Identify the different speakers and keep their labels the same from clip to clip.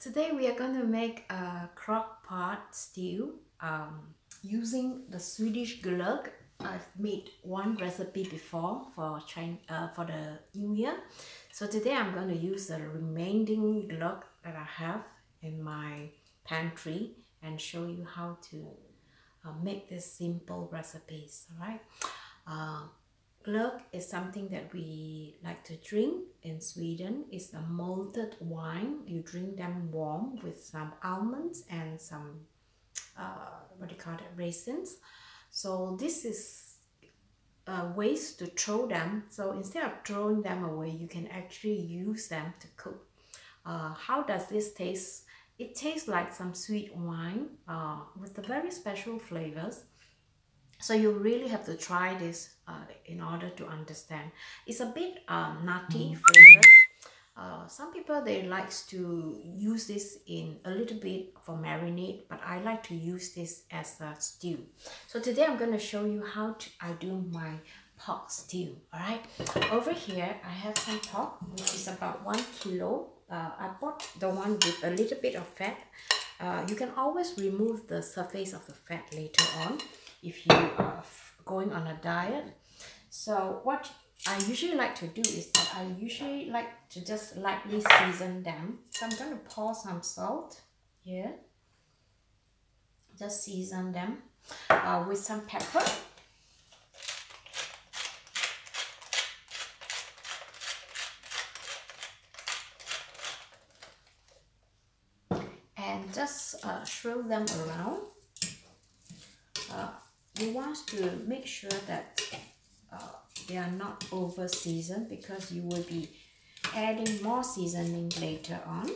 Speaker 1: Today we are going to make a crock pot stew using the Swedish glögg. I've made one recipe before for the New Year. So today I'm going to use the remaining glögg that I have in my pantry and show you how to make these simple recipes. All right. Glögg is something that we like to drink in Sweden. It's a malted wine. You drink them warm with some almonds and some raisins. So this is ways to throw them. So instead of throwing them away, you can actually use them to cook. How does this taste? It tastes like some sweet wine with the very special flavors. So you really have to try this in order to understand. It's a bit nutty flavors. Some people, they like to use this in a little bit for marinade, but I like to use this as a stew. So today I'm going to show you how I do my pork stew. All right. Over here I have some pork, which is about 1 kilo. I bought the one with a little bit of fat. You can always remove the surface of the fat later on if you are going on a diet. So what I usually like to do is that I usually like to just lightly season them. So I'm going to pour some salt here. Just season them with some pepper. And just swirl them around. You want to make sure that they are not over seasoned, because you will be adding more seasoning later on.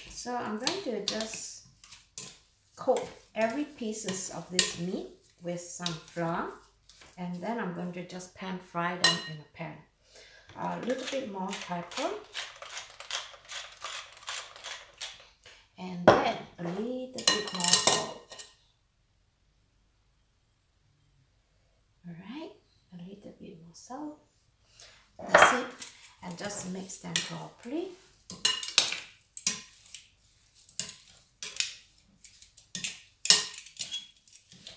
Speaker 1: So I'm going to just coat every pieces of this meat with some flour, and then I'm going to just pan fry them in a pan. A little bit more pepper, and then a little bit more salt. Alright, a little bit more salt. That's it. And just mix them properly.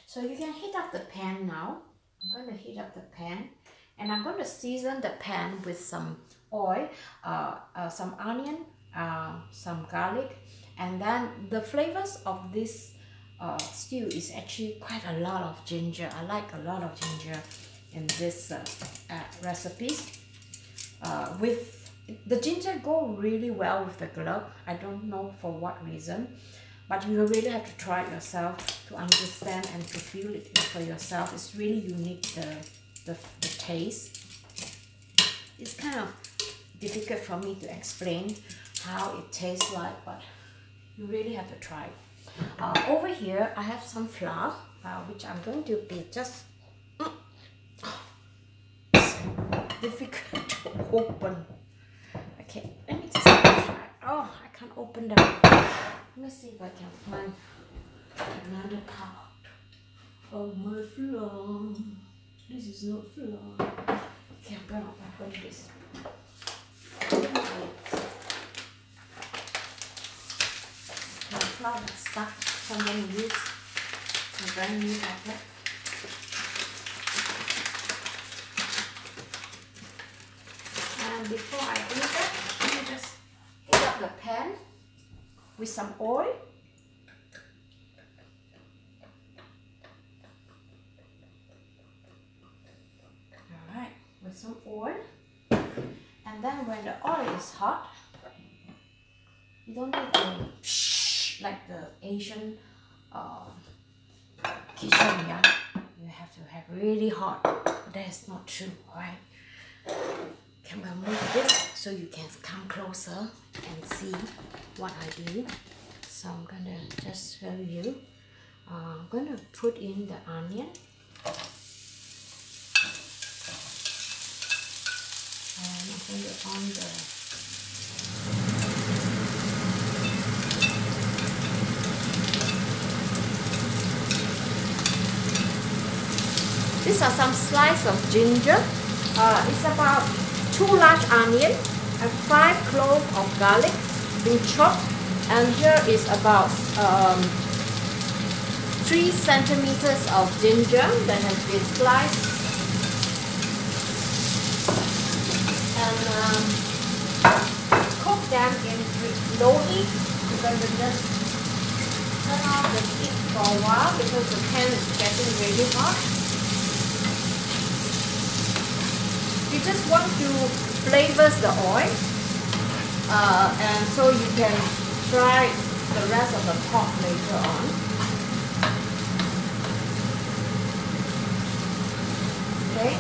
Speaker 1: So you can heat up the pan now. I'm going to heat up the pan, and I'm going to season the pan with some oil, some onion, some garlic, and then the flavors of this stew is actually quite a lot of ginger. I like a lot of ginger in this recipes. With the ginger go really well with the glögg. I don't know for what reason, but you really have to try it yourself to understand and to feel it for yourself. It's really unique, the taste. It's kind of difficult for me to explain how it tastes like, but you really have to try it. Over here I have some flour, which I'm going to be just difficult to open. Okay, let me just try. Oh, I can't open them. Let me see if I can find another part of my flour. This is not flour. Okay, I'm gonna open this. My flour is stuck. Someone use a brand new tablet. And before I do that, let me just heat up the pan with some oil. Alright, with some oil. And then when the oil is hot, you don't need to like the Asian kitchen, yeah. You have to have really hot. That is not true, alright? I'm gonna move this so you can come closer and see what I do. So I'm gonna just show you. I'm gonna put in the onion. And I'm going to on the these are some slices of ginger. It's about 2 large onions and 5 cloves of garlic. been chopped, and here is about 3 centimeters of ginger that has been sliced, and cook them in low heat. We're going to just turn off the heat for a while because the pan is getting really hot. You just want to flavor the oil, and so you can fry the rest of the pork later on. Okay,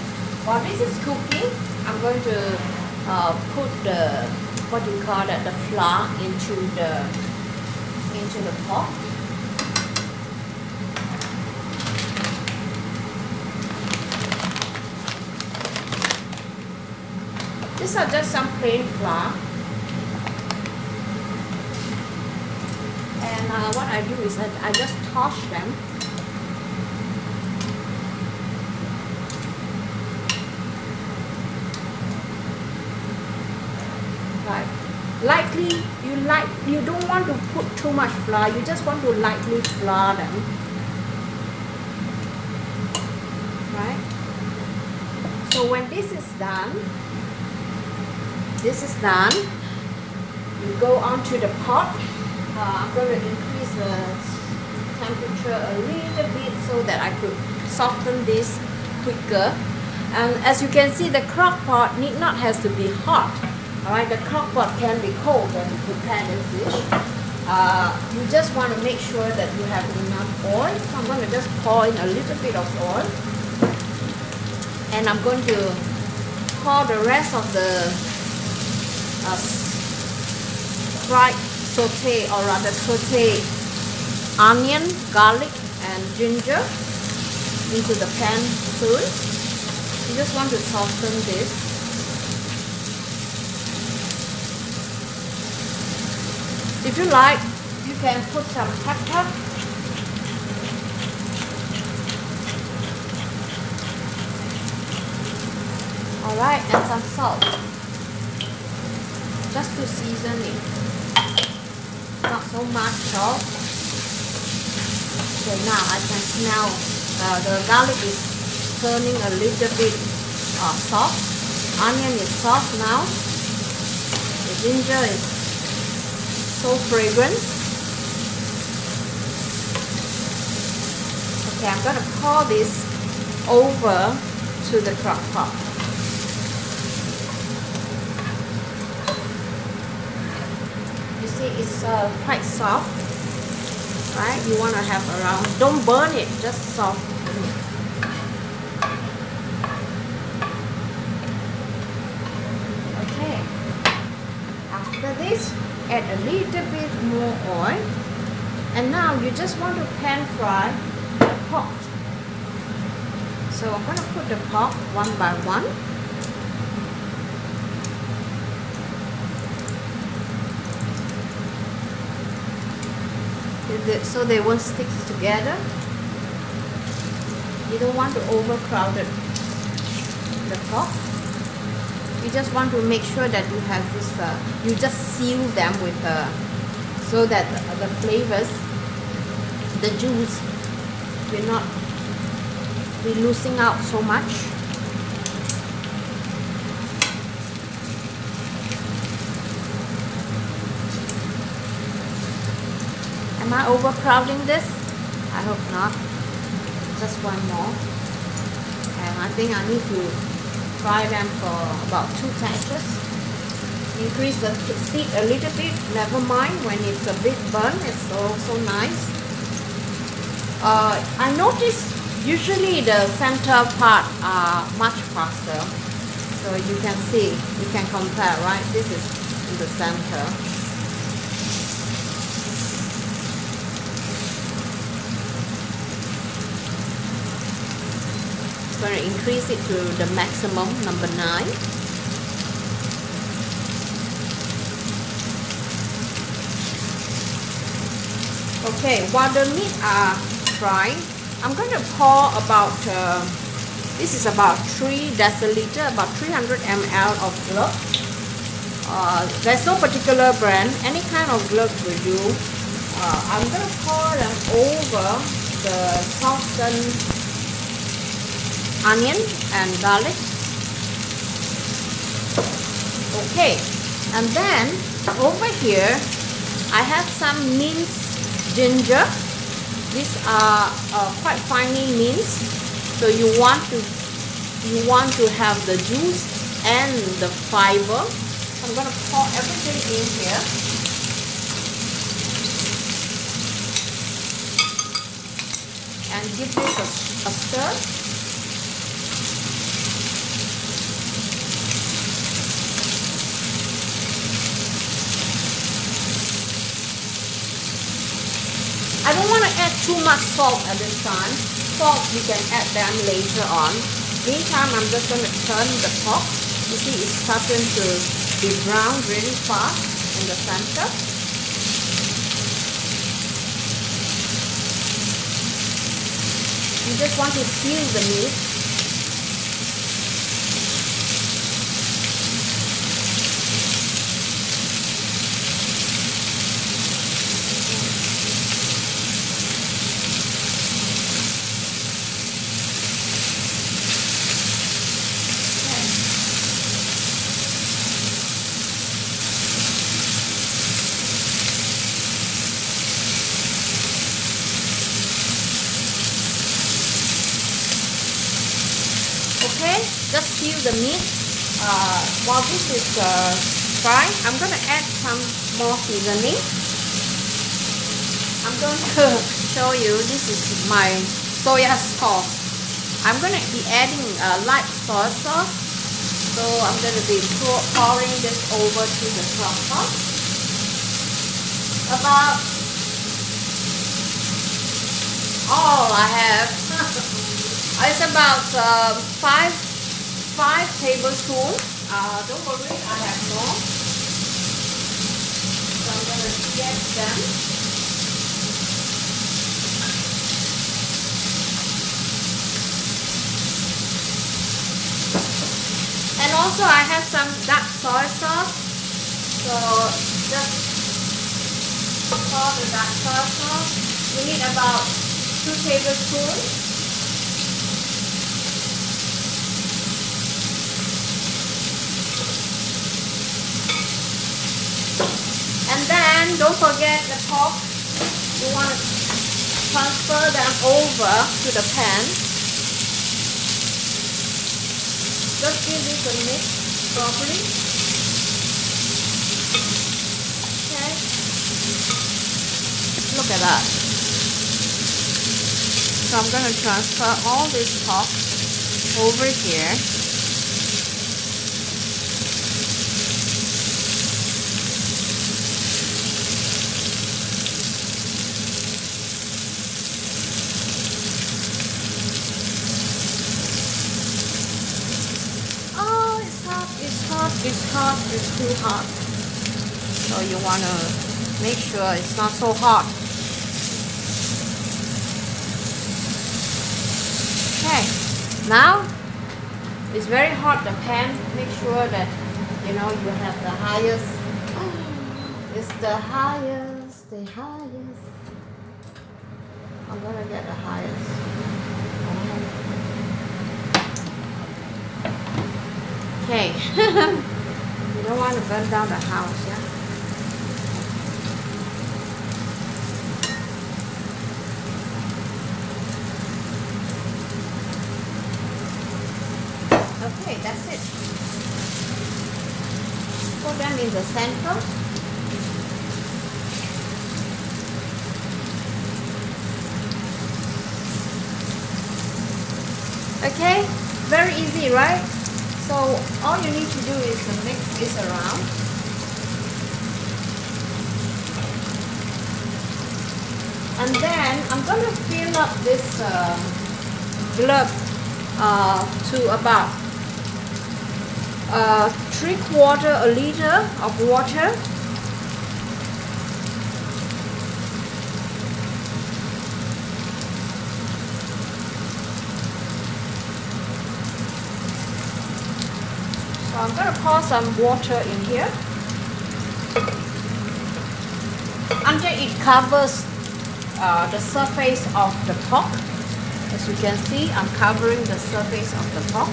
Speaker 1: while this is cooking, I'm going to put the, what do you call that, the flour into the pot. These are just some plain flour, and what I do is that I just toss them. Right, lightly. You don't want to put too much flour. You just want to lightly flour them. Right. So when this is done. You go onto the pot. I'm going to increase the temperature a little bit so that I could soften this quicker. And as you can see, the crock pot need not have to be hot. Alright, the crock pot can be cold when you prepare the fish. You just want to make sure that you have enough oil. So I'm going to just pour in a little bit of oil. And I'm going to pour the rest of the fried saute, or rather saute onion, garlic and ginger into the pan soon. You just want to soften this. If you like, you can put some pepper. Alright, and some salt. Just to season it. Not so much salt. Okay, now I can smell the garlic is turning a little bit soft. Onion is soft now. The ginger is so fragrant. Okay, I'm going to pour this over to the crock pot. It's quite soft, right? You want to have around, don't burn it, just soft. Okay, after this, add a little bit more oil, and now you just want to pan fry the pork. So I'm going to put the pork one by one. So they won't stick together. You don't want to overcrowd the pork. You just want to make sure that you have this, you just seal them with, so that the flavors, the juice will not be losing out so much. Am I overcrowding this? I hope not. Just one more. And I think I need to fry them for about 2 touches. Increase the speed a little bit. Never mind when it's a bit burnt. It's also nice. I noticed usually the center part are much faster. So you can see, you can compare, right? This is in the center. Going to increase it to the maximum, number 9. Okay, while the meat are frying, I'm going to pour about, this is about 3 deciliter, about 300 ml of glögg. There's no particular brand, any kind of glögg will do. I'm gonna pour them over the softened onion and garlic. Okay, and then over here I have some minced ginger. These are quite finely minced, so you want to have the juice and the fiber. I'm gonna pour everything in here. And give this a stir. I don't want to add too much salt at this time. Salt you can add them later on. Meantime, I'm just going to turn the pork. You see it's starting to be brown really fast in the center. You just want to seal the meat. Okay, just seal the meat. While this is frying, I'm going to add some more seasoning. I'm going to show you, this is my soya sauce. I'm going to be adding light soy sauce. So I'm going to be pouring this over to the crockpot. About all I have. It's about 5 tablespoons. Don't worry, I have more. So I'm going to get them. And also I have some dark soy sauce. So just pour the dark soy sauce. We need about 2 tablespoons. And then don't forget the pork. You want to transfer them over to the pan. Just give this a mix properly. Okay. Look at that. So I'm going to transfer all this pork over here. It's too hot, so you want to make sure it's not so hot. Okay, now it's very hot, the pan. Make sure that you have the highest. It's the highest. I'm gonna get the highest. Okay. You don't want to burn down the house, yeah? Okay, that's it. Put them in the center. Okay, very easy, right? So all you need to do is to mix this around. And then I'm going to fill up this glögg to about 3/4 liter of water. So I'm going to pour some water in here. until it covers the surface of the pork. As you can see, I'm covering the surface of the pork.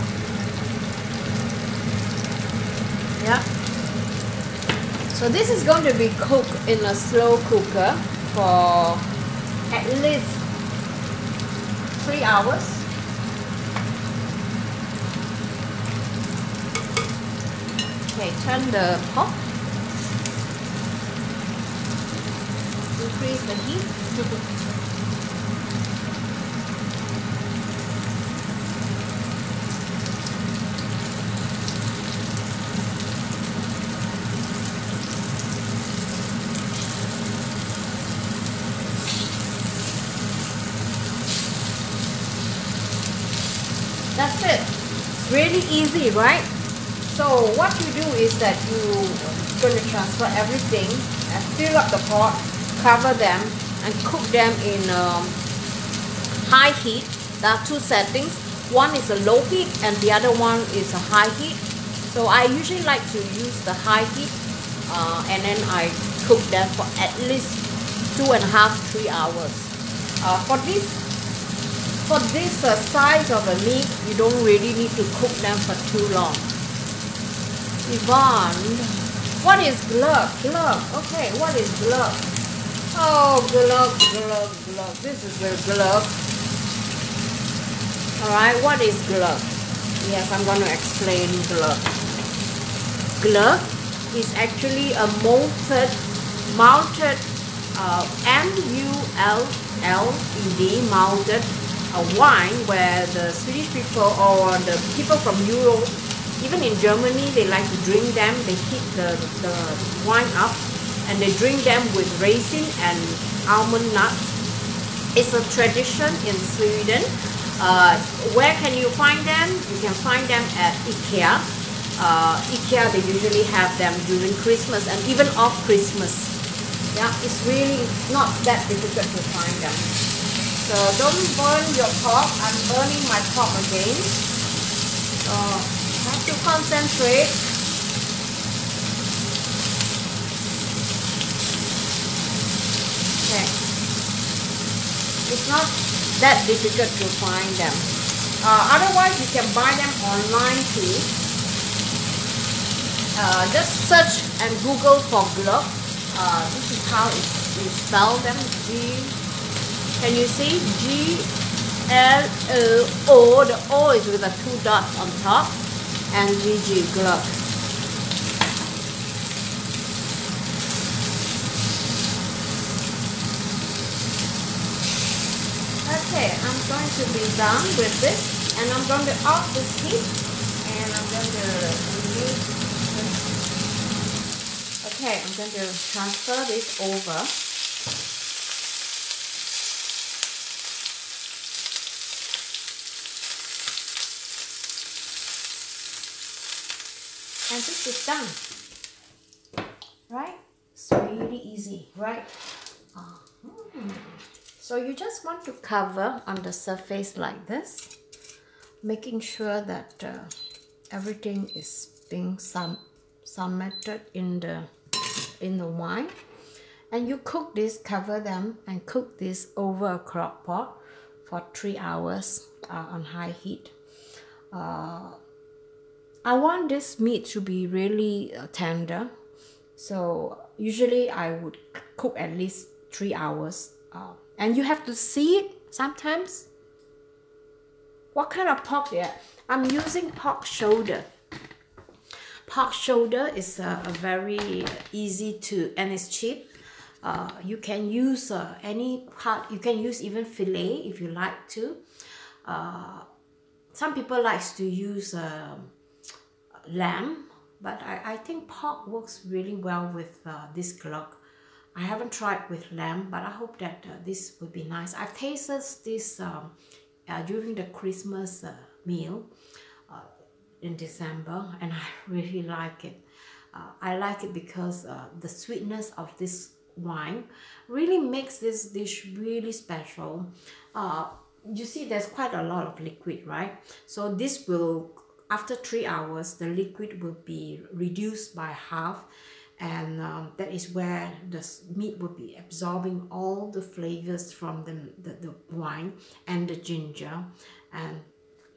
Speaker 1: Yeah. So this is going to be cooked in a slow cooker for at least 3 hours. Okay, turn the pot. Increase the heat. That's it. Really easy, right? So what you do is that you're going to transfer everything and fill up the pot, cover them, and cook them in high heat. There are two settings. One is a low heat and the other one is a high heat. So I usually like to use the high heat and then I cook them for at least 2.5–3 hours. For this size of a meat, you don't really need to cook them for too long. Yvonne, what is glögg? Glögg. Okay, what is glögg? Oh, glögg. This is the glögg. Alright, what is glögg? Yes, I'm going to explain glögg. Glögg is actually a malted M-U-L-L-E-D, malted wine, where the Swedish people or the people from Europe, even in Germany, they like to drink them. They heat the wine up and they drink them with raisin and almond nuts. It's a tradition in Sweden. Where can you find them? You can find them at IKEA. IKEA, they usually have them during Christmas and even off Christmas. Yeah, it's really not that difficult to find them. So don't burn your pork. I'm burning my pork again. So have to concentrate. Okay. It's not that difficult to find them. Otherwise, you can buy them online too. Just search and Google for glögg. This is how you spell them. Can you see? G-L-O. The O is with the 2 dots on top. And G-G, glögg. Okay, I'm going to be done with this. And I'm going to off this heat. And I'm going to remove this. Okay, I'm going to transfer this over. And this is done, right? It's really easy, right? So you just want to cover on the surface like this, making sure that everything is being submerged in the wine. And you cook this, cover them, and cook this over a crock pot for 3 hours on high heat. I want this meat to be really tender, so usually I would cook at least 3 hours. And you have to see it sometimes. What kind of pork there? I'm using pork shoulder. Pork shoulder is a very easy to, and it's cheap. You can use any part. You can use even fillet if you like to. Some people like to use lamb, but I think pork works really well with this glögg. I haven't tried with lamb, but I hope that this would be nice. I've tasted this during the Christmas meal in December, and I really like it. I like it because the sweetness of this wine really makes this dish really special. You see there's quite a lot of liquid, right? So this will, after 3 hours, the liquid will be reduced by half, and that is where the meat will be absorbing all the flavors from the wine and the ginger, and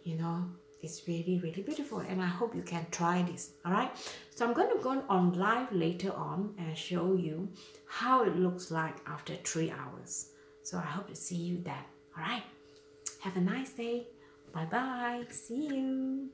Speaker 1: you know, it's really really beautiful, and I hope you can try this. All right, so I'm going to go on live later on and show you how it looks like after 3 hours. So I hope to see you then. All right, have a nice day. Bye bye, see you.